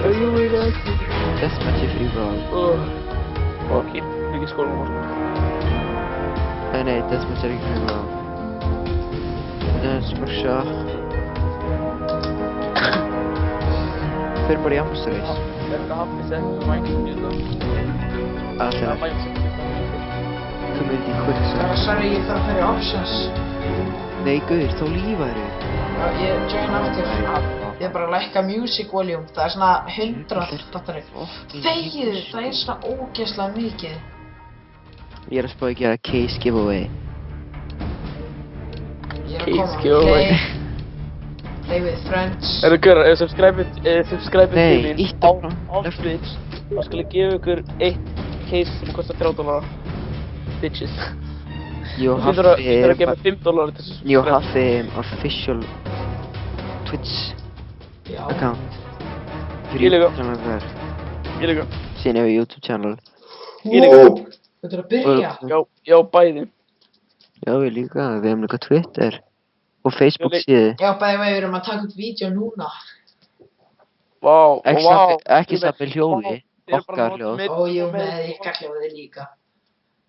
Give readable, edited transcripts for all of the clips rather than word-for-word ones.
Jú, ég veit ekki. Deathmatch er free for all. Ok, ekki skólum og svona. Nei, deathmatch er ekki free for all. Let's go shot. Fyrir bara í Amster Race. Þetta hafði sett Minecraft í þetta. Alltaf. Þú myndi í kvöld svo. Sorry, ég þarf að fara í options. Nei, guður, þá lífaður þig. Já, ég join aftur. Ég er bara að lækka music volume. Það er svona 100, fattar þig. Þegiðu, það er svona ógeðslega mikið. Ég er að spá að gera case giveaway. Ég er að Case koma. giveaway. Play with friends. Eru ykkur, subscribe til Nei, mín ítt á áfram. Twitch. Þá skal ég gefa ykkur eitt case sem kostar $30. Bitches. You Þú þarf að gefa $5 til þessu. You have official Twitch Já. account. Ég líka. Ég líka. Síðan hefur YouTube channel. Ég líka. Þetta er að byrja. Já, bæði. Já, við líka. Við hefum líka Twitter. Og Facebook síðu. Já, bæði við erum að taka upp vídeo núna. Vá, Ekki sappi hljóði. Okkar hljóð. Ó, jú, með ykkar hljóði líka.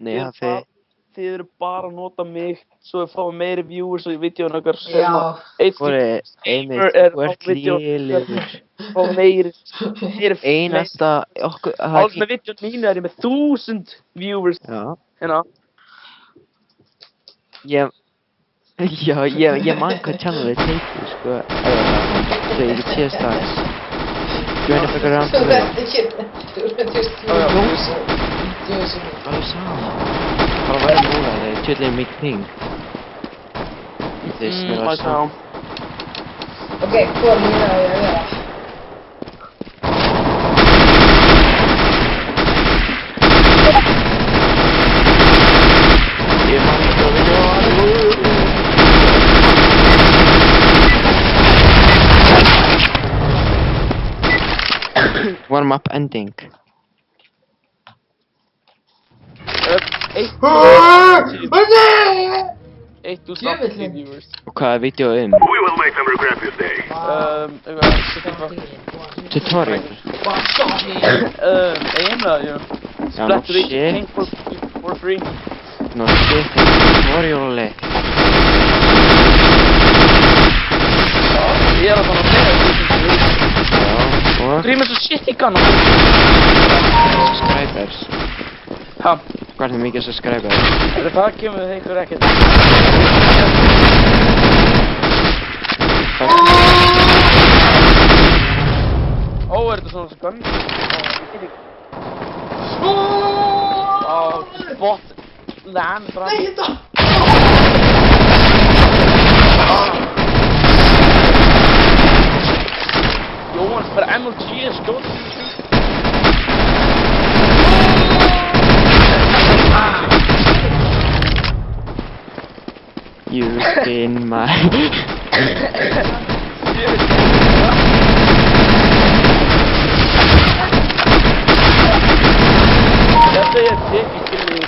Nei, það fyrir. Þið eru bara að nota mig svo við fáum meiri viewers og í vídeónu okkar sem Já. Fóri, Emil, þú ert lélegur. Og meiri Einasta, okkur, Alls með vídeónu mínu er ég með 1000 viewers Já. hérna. Ég man hvað channelið teitur, sko. Svo ég get séð strax. Join the fucker around Þú the verður ekki, þú verður Hvað er það? Bara væri núna, það er tjóðlega mikið ping. Þess með að Sjá. Ok, hvað lína er ég að vera? Ég man ekki að vilja Warm up ending. Eitt úr Djöfullinn. viewers. Og hvað er vídeo um? We will make them regret this day. Tutorial. Eina, já. Já, Splattered no each shit. tank for free. No shit, tutorial. Ég er að fara að segja Já, og Grímur svo shit í kannan. subscribers. Ha, Hvað er mikið subscribers? það kemur einhver ekkert. Ó, er þetta svona skömm? Bot land fram. Nei, þetta! Jóhann, bara MLG er skjótt. You've been my... Þetta er tekið til mig.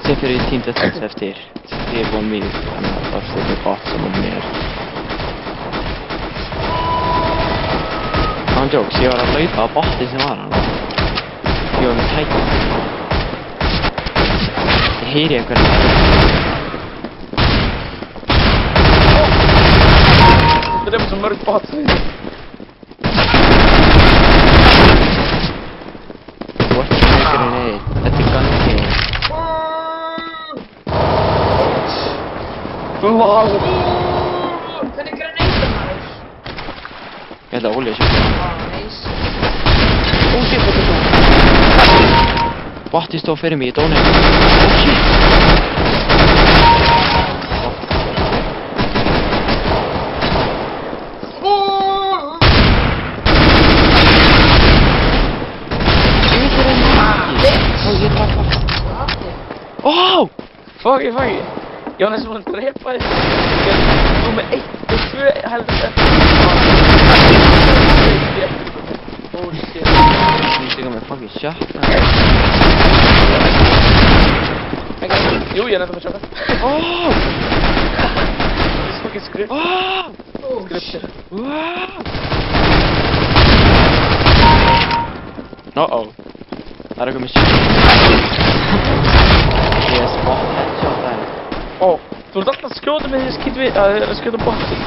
Sem fyrir tínt þess eftir. Ég var mig, þannig að það er gott sem mér. Ándjóks, ég var að laupa á botti sem var hann. Ég var með tækjum. Ég heyri einhverja. Þetta er svo mörg bot. Þú ert ekki einhverju neitt. Þetta er gangi. Wow. Hvernig grenada maður? Ég ætla að ólja sér. Nice. Ó, shit, þetta er svo. Botti stóð fyrir mig, ég dónaði. Oh! Fuck it. Ég var næstum búinn að drepa þig. Ég er nú með 1 og 2 heldur. Holy shit. Ég stíka með fucking shotgun. Jú, ég er næstum að sjóka. Oh! This fucking skript. Oh Skriptir. shit. Uh-oh. Það er eitthvað með sjálf. Ég er spot headshot það. Ó, þú ert alltaf að skjóta með því að skýt við að þið er að skjóta bottin.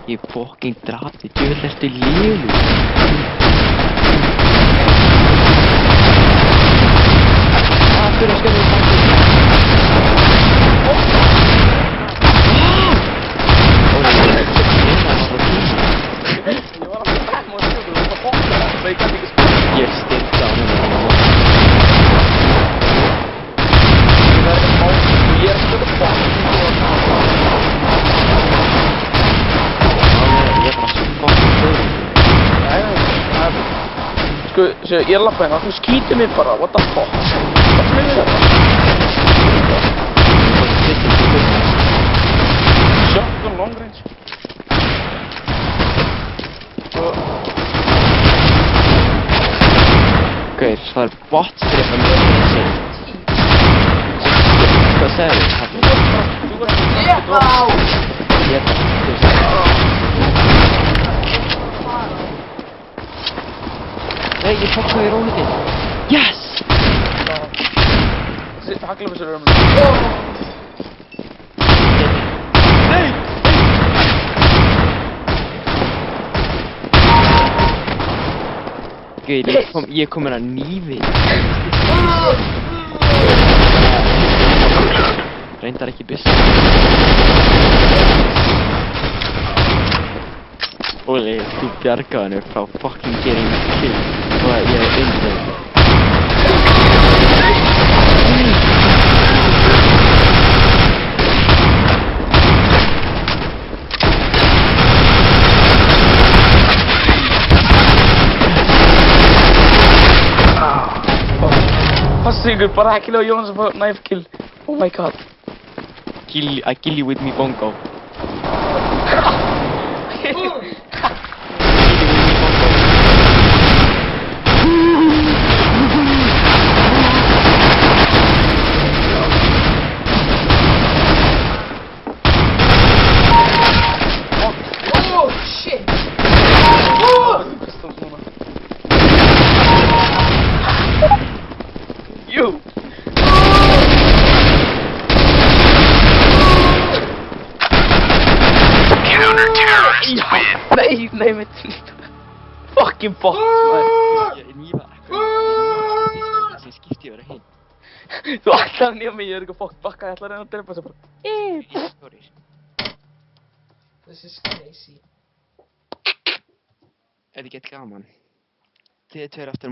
Ég fucking drati, djöfull ertu lélegur. Fyrir að skjóta við baki. Ég var alltaf fram og skjóta, þú var bottin það, ég kann ekki skjóta. Ég styrta á henni. Það er ekki mál, ég er að skjóta bottin. Sko, ég er að labba hérna, þú skýtur mig bara, what the fuck? Hvað er þetta? Shotgun long range. Gauir, það er botstrip að mjög sér. Hvað segir þú? Þú var ekki Ég á! Ég er Nei, ég fokkaði rólitinn. Yes! Sitt haglabissur um. Nei! Gauir, ég kom hérna nýfið. Reyndar ekki byssu. Óli, þú bjargaði henni frá fucking getting killed. Og ég er undir. Passa ykkur, bara ekki lega Jónas að fá knife kill. Oh my god. I kill you with me bongo. Oh shit. You! Counter-terrorists win. Nej, mitt. Fucking bot, maður. Ég nýfa sem skipti yfir að hinn. Þú ætlaði að nýja mig, ég er ekki fokk bakka, ég ætlaði að reyna að drepa þessu bara. This is crazy. Þetta er gett gaman. Þið tveir aftur